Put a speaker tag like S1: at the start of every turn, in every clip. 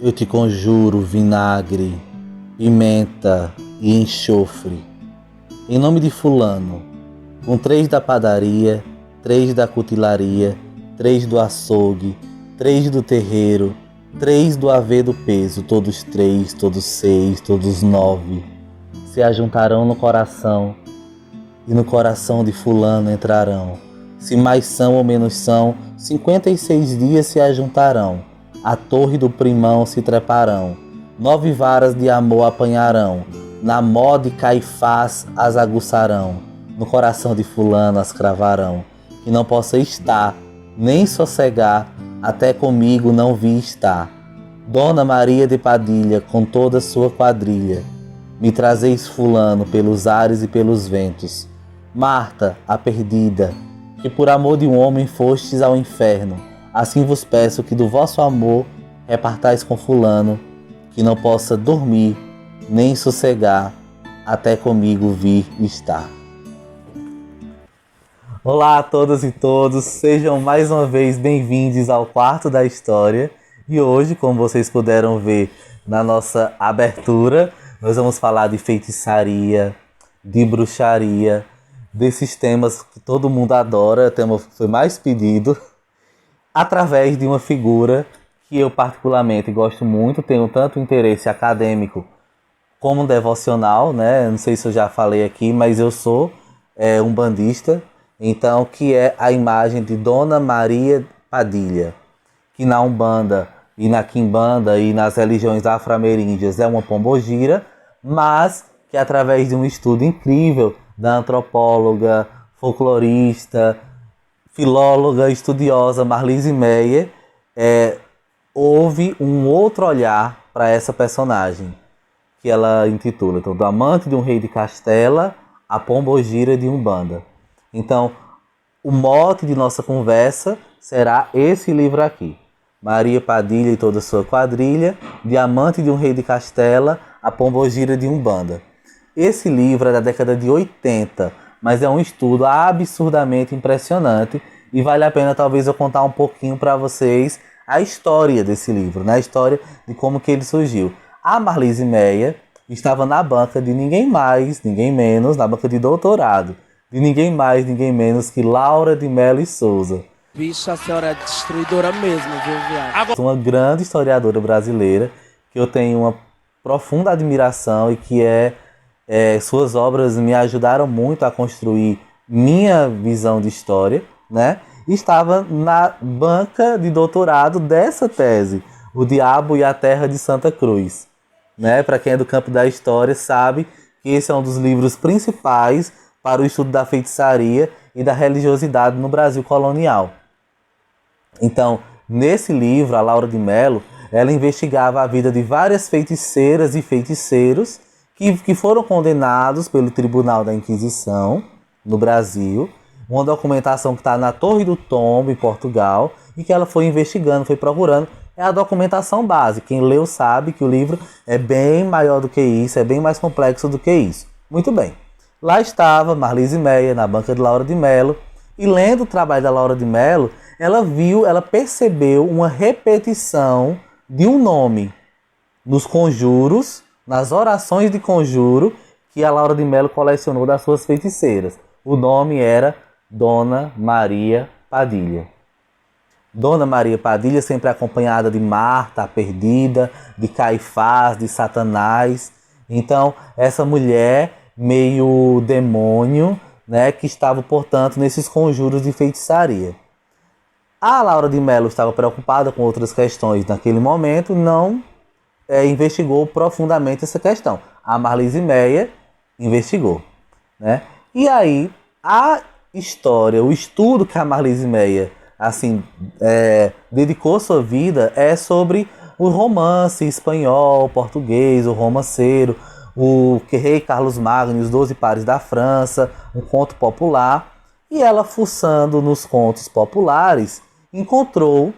S1: Eu te conjuro vinagre, pimenta e enxofre. Em nome de fulano, com 3 da padaria, 3 da cutilaria, 3 do açougue, 3 do terreiro, 3 do haver do peso, todos 3, todos 6, todos 9, se ajuntarão no coração, e no coração de fulano entrarão. Se mais são ou menos são, 56 dias se ajuntarão, à torre do primão se treparão, 9 varas de amor apanharão, na mó de Caifás as aguçarão, no coração de fulano as cravarão, que não possa estar, nem sossegar, até comigo não vi estar. Dona Maria de Padilha, com toda sua quadrilha, me trazeis fulano pelos ares e pelos ventos. Marta, a perdida, que por amor de um homem fostes ao inferno, assim vos peço que do vosso amor repartais com fulano, que não possa dormir, nem sossegar, até comigo vir estar. Olá a todas e todos, sejam mais uma vez bem-vindos ao Quarto da História. E hoje, como vocês puderam ver na nossa abertura, nós vamos falar de feitiçaria, de bruxaria, desses temas que todo mundo adora, o tema que foi mais pedido, através de uma figura que eu particularmente gosto muito, tenho tanto interesse acadêmico como devocional, né? Não sei se eu já falei aqui, mas eu sou umbandista, então que é a imagem de Dona Maria Padilha, que na Umbanda e na Quimbanda e nas religiões afro-ameríndias é uma pombogira, mas que através de um estudo incrível da antropóloga, folclorista, filóloga, estudiosa Marlise Meyer, houve um outro olhar para essa personagem, que ela intitula, então, do amante de um rei de Castela, a pombogira de Umbanda. Então, o mote de nossa conversa será esse livro aqui. Maria Padilha e toda a sua quadrilha, Diamante de um Rei de Castela, a Pombogira de Umbanda. Esse livro é da década de 80, mas é um estudo absurdamente impressionante e vale a pena talvez eu contar um pouquinho para vocês a história desse livro, né? A história de como que ele surgiu. A Marlise Meyer estava na banca de ninguém mais, ninguém menos, na banca de doutorado, de ninguém mais, ninguém menos que Laura de Melo e Souza.
S2: Bicho, a senhora é destruidora mesmo, viu, viado?
S1: Uma grande historiadora brasileira que eu tenho uma profunda admiração e que suas obras me ajudaram muito a construir minha visão de história, né? Estava na banca de doutorado dessa tese, O Diabo e a Terra de Santa Cruz, né? Para quem é do campo da história sabe que esse é um dos livros principais para o estudo da feitiçaria e da religiosidade no Brasil colonial. Então, nesse livro, a Laura de Melo, ela investigava a vida de várias feiticeiras e feiticeiros que foram condenados pelo Tribunal da Inquisição no Brasil, uma documentação que está na Torre do Tombo, em Portugal, e que ela foi investigando, foi procurando. É a documentação base. Quem leu sabe que o livro é bem maior do que isso, é bem mais complexo do que isso. Muito bem. Lá estava Marlise Meyer, na banca de Laura de Melo, e lendo o trabalho da Laura de Melo, ela percebeu uma repetição de um nome nos conjuros, nas orações de conjuro que a Laura de Melo colecionou das suas feiticeiras. O nome era Dona Maria Padilha. Dona Maria Padilha sempre acompanhada de Marta, a perdida, de Caifás, de Satanás. Então, essa mulher meio demônio, né, que estava, portanto, nesses conjuros de feitiçaria. A Laura de Melo estava preocupada com outras questões naquele momento, não investigou profundamente essa questão. A Marlise Meyer investigou, né? E aí, a história, o estudo que a Marlise Meyer dedicou sua vida é sobre o romance espanhol, português, o romanceiro, o rei Carlos Magno, os 12 pares da França, um conto popular. E ela, fuçando nos contos populares, encontrou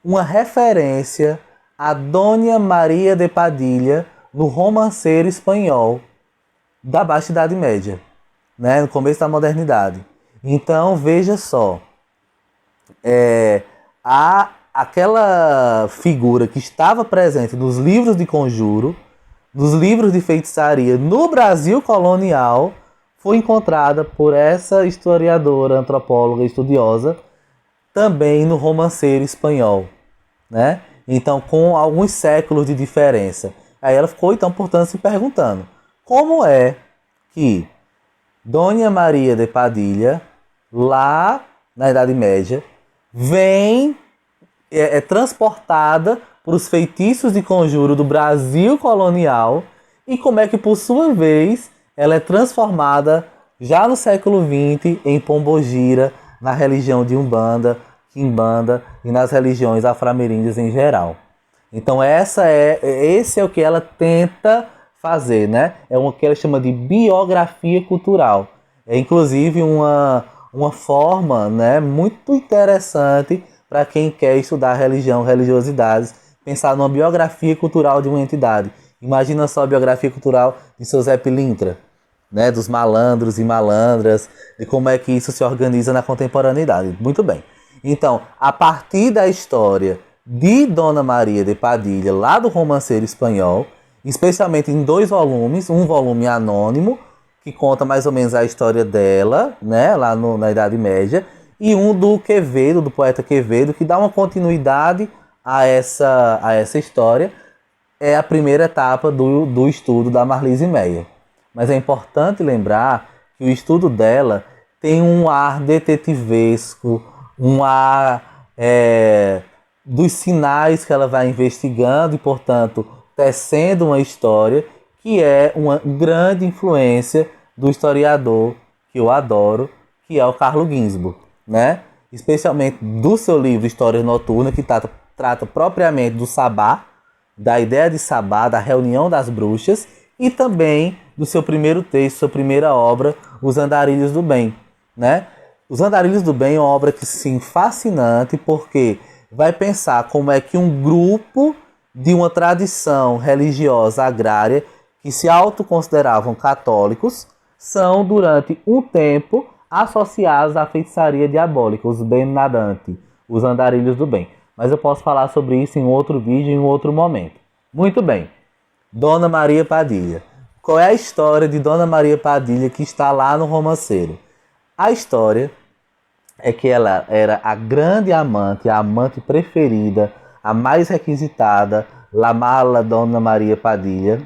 S1: uma referência a Dona Maria de Padilha no romanceiro espanhol da Baixa Idade Média, né, no começo da modernidade. Então, veja só, a aquela figura que estava presente nos livros de conjuro, nos livros de feitiçaria no Brasil colonial, foi encontrada por essa historiadora, antropóloga, estudiosa, também no romanceiro espanhol, né? Então, com alguns séculos de diferença. Aí ela ficou, então, portanto, se perguntando como é que Dona Maria de Padilha, lá na Idade Média, vem transportada para os feitiços de conjuro do Brasil colonial e como é que, por sua vez, ela é transformada já no século XX em Pombogira, na religião de Umbanda, Quimbanda e nas religiões afro-ameríndias em geral. Então esse é o que ela tenta fazer, né? É o que ela chama de biografia cultural. É inclusive uma forma, né, muito interessante para quem quer estudar religião, religiosidades, pensar numa biografia cultural de uma entidade. Imagina só a biografia cultural de seu Zé Pilintra, né, dos malandros e malandras, e como é que isso se organiza na contemporaneidade. Muito bem. Então, a partir da história de Dona Maria de Padilha, lá do romanceiro espanhol, especialmente em 2 volumes, um volume anônimo, que conta mais ou menos a história dela, né, lá na Idade Média, e um do Quevedo, do poeta Quevedo, que dá uma continuidade a essa história. É a primeira etapa do estudo da Marlise Meyer. Mas é importante lembrar que o estudo dela tem um ar detetivesco, um ar dos sinais que ela vai investigando e, portanto, tecendo uma história que é uma grande influência do historiador que eu adoro, que é o Carlo Ginzburg, né? Especialmente do seu livro História Noturna, que trata propriamente do sabá, da ideia de sabá, da reunião das bruxas, e também do seu primeiro texto, sua primeira obra, Os Andarilhos do Bem, né? Os Andarilhos do Bem é uma obra que, sim, fascinante, porque vai pensar como é que um grupo de uma tradição religiosa agrária que se autoconsideravam católicos são, durante um tempo, associados à feitiçaria diabólica, os Bennadanti, os Andarilhos do Bem. Mas eu posso falar sobre isso em outro vídeo, em outro momento. Muito bem. Dona Maria Padilha. Qual é a história de Dona Maria Padilha que está lá no romanceiro? A história é que ela era a grande amante, a amante preferida, a mais requisitada, La Mala Dona Maria Padilha,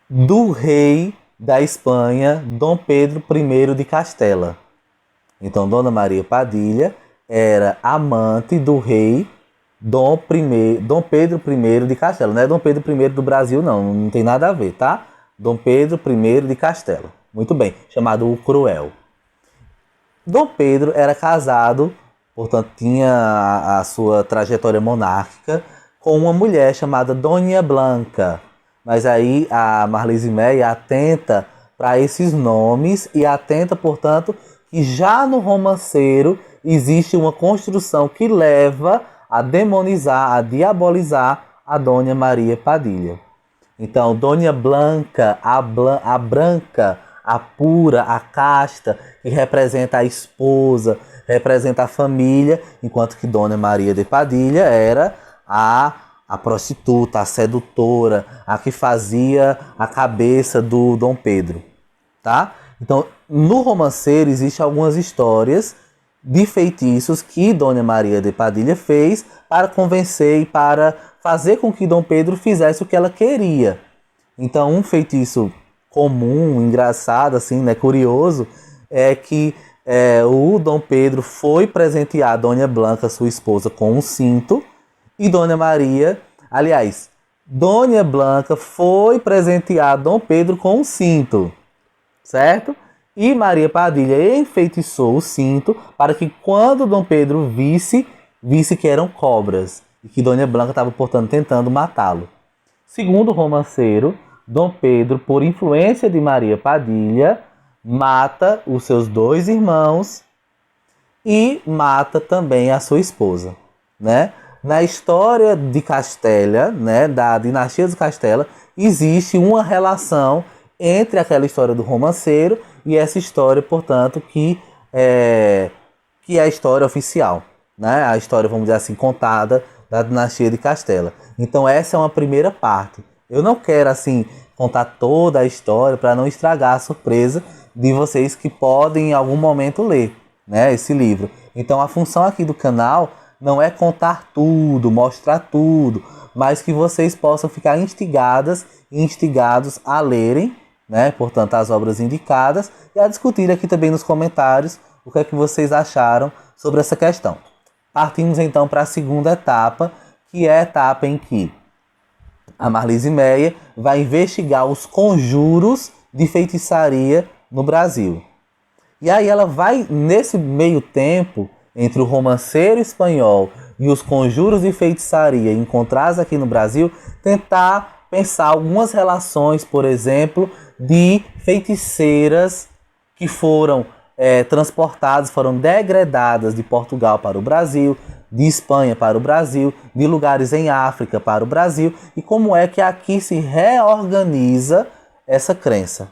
S1: do rei da Espanha, Dom Pedro I de Castela. Então, Dona Maria Padilha era amante do rei Dom Pedro I de Castela. Não é Dom Pedro I do Brasil, não tem nada a ver, tá? Dom Pedro I de Castela. Muito bem, chamado o Cruel. Dom Pedro era casado, portanto tinha a sua trajetória monárquica, com uma mulher chamada Dona Blanca. Mas aí a Marlise Meyer atenta para esses nomes e atenta, portanto, que já no romanceiro existe uma construção que leva a demonizar, a diabolizar a Dona Maria Padilha. Então, Dona Blanca, a branca, a pura, a casta, que representa a esposa, representa a família, enquanto que Dona Maria de Padilha era a prostituta, a sedutora, a que fazia a cabeça do Dom Pedro, tá? Então, no romanceiro existem algumas histórias de feitiços que Dona Maria de Padilha fez para convencer e para fazer com que Dom Pedro fizesse o que ela queria. Então, um feitiço comum, engraçado, assim, né, curioso, é que o Dom Pedro foi presentear Dona Blanca, sua esposa, com um cinto, e Dona Maria, aliás, Dona Blanca foi presentear Dom Pedro com um cinto, certo? E Maria Padilha enfeitiçou o cinto para que, quando Dom Pedro visse que eram cobras e que Dona Blanca estava, portanto, tentando matá-lo. Segundo o romanceiro, Dom Pedro, por influência de Maria Padilha, mata os seus 2 irmãos e mata também a sua esposa, né? Na história de Castela, né, da dinastia dos Castela, existe uma relação entre aquela história do romanceiro e essa história, portanto, que é a história oficial, né? A história, vamos dizer assim, contada da dinastia de Castela. Então essa é uma primeira parte. Eu não quero, assim, contar toda a história para não estragar a surpresa de vocês que podem em algum momento ler, né, esse livro. Então a função aqui do canal não é contar tudo, mostrar tudo, mas que vocês possam ficar instigadas e instigados a lerem, né, portanto, as obras indicadas, e a discutir aqui também nos comentários o que é que vocês acharam sobre essa questão. Partimos então para a segunda etapa, que é a etapa em que a Marlise Meyer vai investigar os conjuros de feitiçaria no Brasil. E aí ela vai, nesse meio tempo, entre o romanceiro espanhol e os conjuros de feitiçaria encontrados aqui no Brasil, tentar pensar algumas relações, por exemplo, de feiticeiras que foram transportadas, foram degredadas de Portugal para o Brasil, de Espanha para o Brasil, de lugares em África para o Brasil, e como é que aqui se reorganiza essa crença,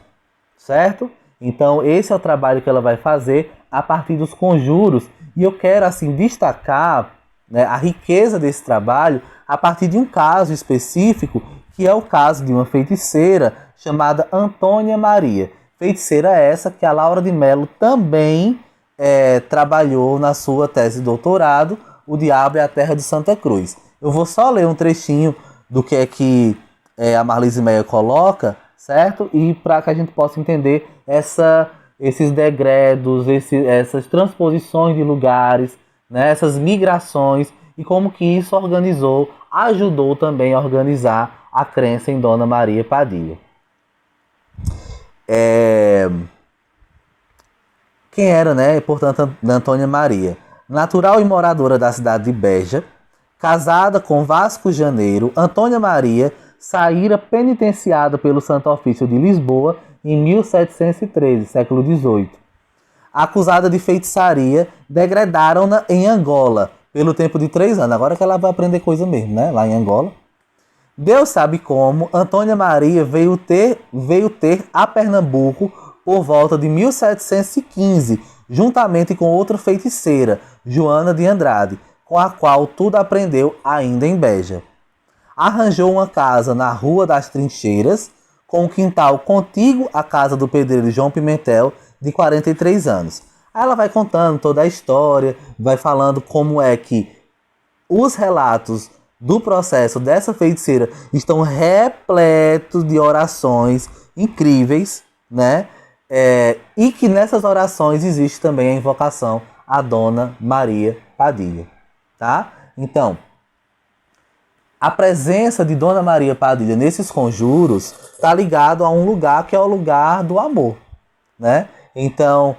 S1: certo? Então esse é o trabalho que ela vai fazer a partir dos conjuros, e eu quero assim destacar, né, a riqueza desse trabalho a partir de um caso específico, que é o caso de uma feiticeira chamada Antônia Maria. Feiticeira essa que a Laura de Mello também trabalhou na sua tese de doutorado, O Diabo é a Terra de Santa Cruz. Eu vou só ler um trechinho do que é que a Marlise Meyer coloca, certo? E para que a gente possa entender esses degredos, essas transposições de lugares, né? Essas migrações, e como que isso ajudou também a organizar a crença em Dona Maria Padilha. Quem era, né, portanto, Antônia Maria? Natural e moradora da cidade de Beja, casada com Vasco Janeiro, Antônia Maria saíra penitenciada pelo Santo Ofício de Lisboa em 1713, século XVIII. Acusada de feitiçaria, degredaram-na em Angola pelo tempo de 3 anos. Agora que ela vai aprender coisa mesmo, né, lá em Angola. Deus sabe como, Antônia Maria veio ter a Pernambuco por volta de 1715, juntamente com outra feiticeira, Joana de Andrade, com a qual tudo aprendeu ainda em Beja. Arranjou uma casa na Rua das Trincheiras, com um quintal contíguo à casa do pedreiro João Pimentel, de 43 anos. Aí ela vai contando toda a história, vai falando como é que os relatos do processo dessa feiticeira estão repletos de orações incríveis, né? E que nessas orações existe também a invocação à Dona Maria Padilha, tá? Então, a presença de Dona Maria Padilha nesses conjuros está ligado a um lugar que é o lugar do amor, né? Então,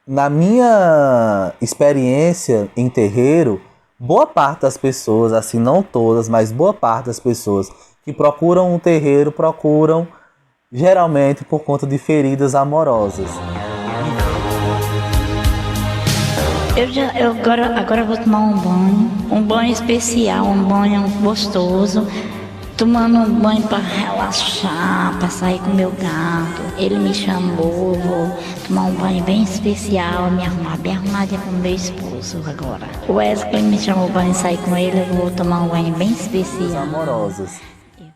S1: na minha experiência em terreiro, boa parte das pessoas, assim, não todas, mas boa parte das pessoas que procuram um terreiro procuram geralmente por conta de feridas amorosas.
S3: Agora eu vou tomar um banho especial, um banho gostoso, tomando um banho para relaxar, para sair com meu gato. Ele me chamou, vou tomar um banho bem especial, me arrumar bem arrumadinha com meu esposo agora. O Wesley me chamou para sair com ele, eu vou tomar um banho bem especial.
S1: Amorosas.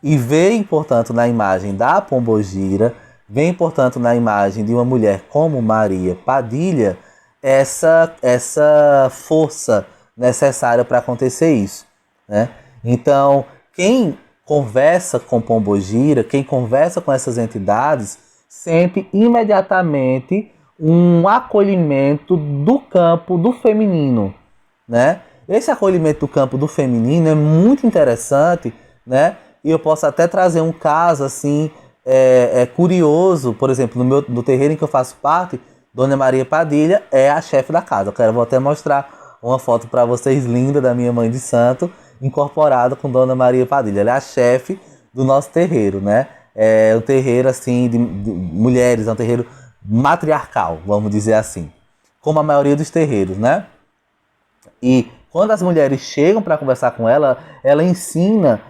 S1: E vem, portanto, na imagem da Pombogira, vem, portanto, na imagem de uma mulher como Maria Padilha, essa força necessária para acontecer isso, né? Então, quem conversa com Pombogira, quem conversa com essas entidades, sente imediatamente um acolhimento do campo do feminino, né? Esse acolhimento do campo do feminino é muito interessante, né? E eu posso até trazer um caso assim, curioso. Por exemplo, no terreiro em que eu faço parte, Dona Maria Padilha é a chefe da casa. Vou até mostrar uma foto para vocês linda da minha mãe de santo, incorporada com Dona Maria Padilha. Ela é a chefe do nosso terreiro, né? É um terreiro assim de mulheres, é um terreiro matriarcal, vamos dizer assim, como a maioria dos terreiros, né? E quando as mulheres chegam para conversar com ela, ela ensina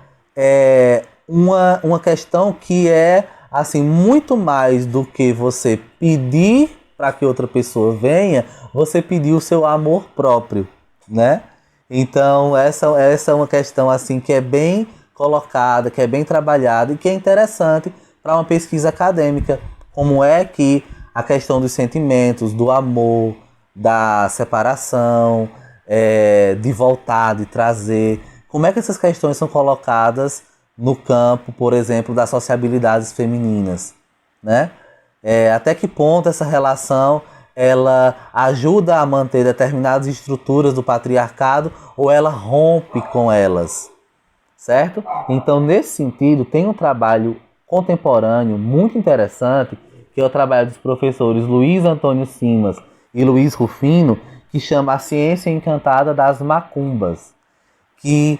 S1: uma questão que é assim, muito mais do que você pedir para que outra pessoa venha, você pedir o seu amor próprio, né? Então, essa é uma questão assim que é bem colocada, que é bem trabalhada e que é interessante para uma pesquisa acadêmica. Como é que a questão dos sentimentos, do amor, da separação, de voltar, de trazer, como é que essas questões são colocadas no campo, por exemplo, das sociabilidades femininas, né? Até que ponto essa relação ela ajuda a manter determinadas estruturas do patriarcado ou ela rompe com elas, certo? Então, nesse sentido, tem um trabalho contemporâneo muito interessante, que é o trabalho dos professores Luiz Antônio Simas e Luiz Rufino, que chama A Ciência Encantada das Macumbas, que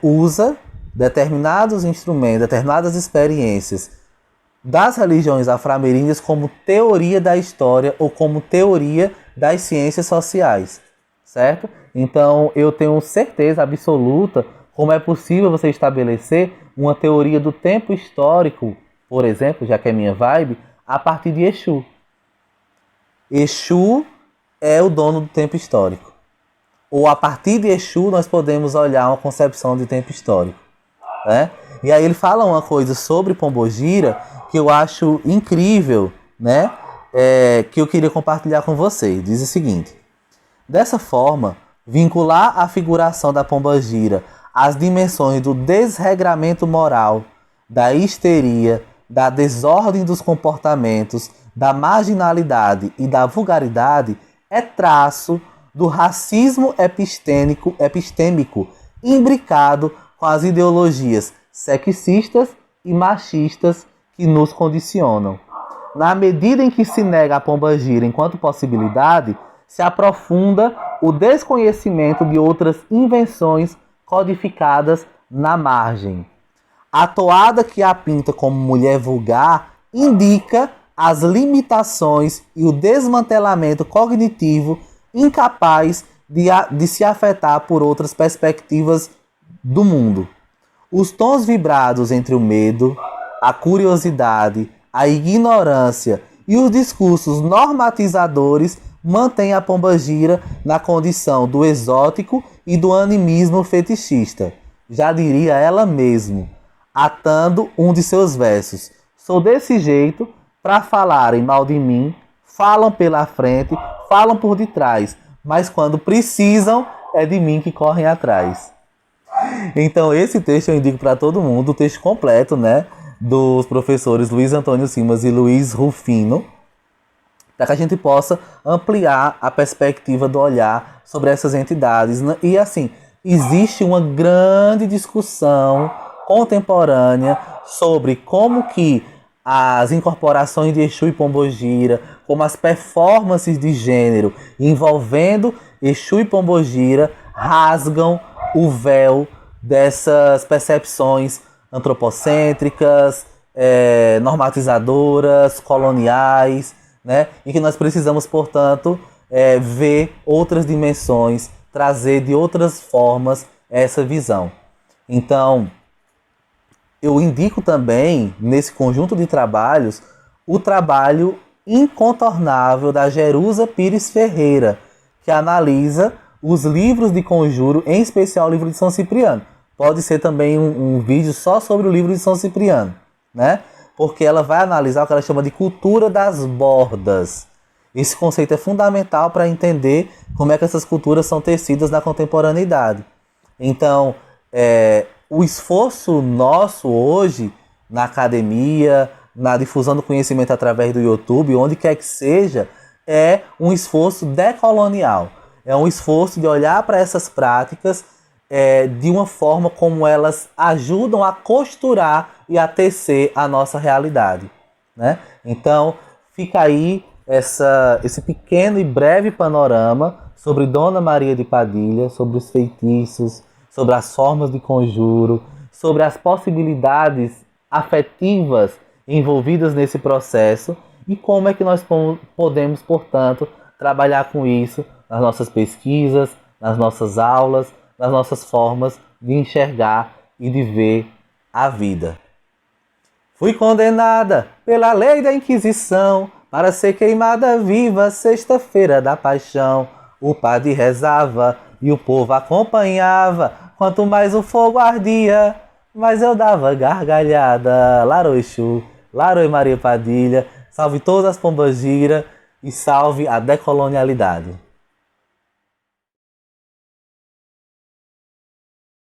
S1: usa determinados instrumentos, determinadas experiências das religiões afro-ameríndias como teoria da história ou como teoria das ciências sociais, certo? Então, eu tenho certeza absoluta como é possível você estabelecer uma teoria do tempo histórico, por exemplo, já que é minha vibe, a partir de Exu. Exu é o dono do tempo histórico. Ou a partir de Exu nós podemos olhar uma concepção de tempo histórico, né? E aí ele fala uma coisa sobre Pombogira que eu acho incrível, né? Que eu queria compartilhar com vocês. Diz o seguinte: dessa forma, vincular a figuração da pombagira às dimensões do desregramento moral, da histeria, da desordem dos comportamentos, da marginalidade e da vulgaridade é traço do racismo epistêmico imbricado com as ideologias sexistas e machistas que nos condicionam. Na medida em que se nega a pombagira enquanto possibilidade, se aprofunda o desconhecimento de outras invenções codificadas na margem. A toada que a pinta como mulher vulgar indica as limitações e o desmantelamento cognitivo incapaz de se afetar por outras perspectivas do mundo. Os tons vibrados entre o medo, a curiosidade, a ignorância e os discursos normatizadores mantêm a pombagira na condição do exótico e do animismo fetichista. Já diria ela mesmo, atando um de seus versos: sou desse jeito, para falarem mal de mim, falam pela frente, falam por detrás, mas quando precisam, é de mim que correm atrás. Então esse texto eu indico para todo mundo, o texto completo, né, dos professores Luiz Antônio Simas e Luiz Rufino, para que a gente possa ampliar a perspectiva do olhar sobre essas entidades. E assim, existe uma grande discussão contemporânea sobre como que as incorporações de Exu e Pombogira, como as performances de gênero envolvendo Exu e Pombogira rasgam o véu dessas percepções antropocêntricas, normatizadoras, coloniais, né? E que nós precisamos, portanto, ver outras dimensões, trazer de outras formas essa visão. Então, eu indico também, nesse conjunto de trabalhos, o trabalho incontornável da Jerusa Pires Ferreira, que analisa os livros de conjuro, em especial o livro de São Cipriano. Pode ser também um vídeo só sobre o livro de São Cipriano, né? Porque ela vai analisar o que ela chama de cultura das bordas. Esse conceito é fundamental para entender como é que essas culturas são tecidas na contemporaneidade. Então, o esforço nosso hoje, na academia, na difusão do conhecimento através do YouTube, onde quer que seja, é um esforço decolonial. É um esforço de olhar para essas práticas de uma forma como elas ajudam a costurar e a tecer a nossa realidade, né? Então, fica aí esse pequeno e breve panorama sobre Dona Maria de Padilha, sobre os feitiços, sobre as formas de conjuro, sobre as possibilidades afetivas envolvidas nesse processo e como é que nós podemos, portanto, trabalhar com isso nas nossas pesquisas, nas nossas aulas, nas nossas formas de enxergar e de ver a vida. Fui condenada pela lei da Inquisição para ser queimada viva sexta-feira da paixão. O padre rezava e o povo acompanhava. Quanto mais o fogo ardia, mais eu dava gargalhada. Laroi Exu, Laroi Maria Padilha, salve todas as pombagiras e salve a decolonialidade.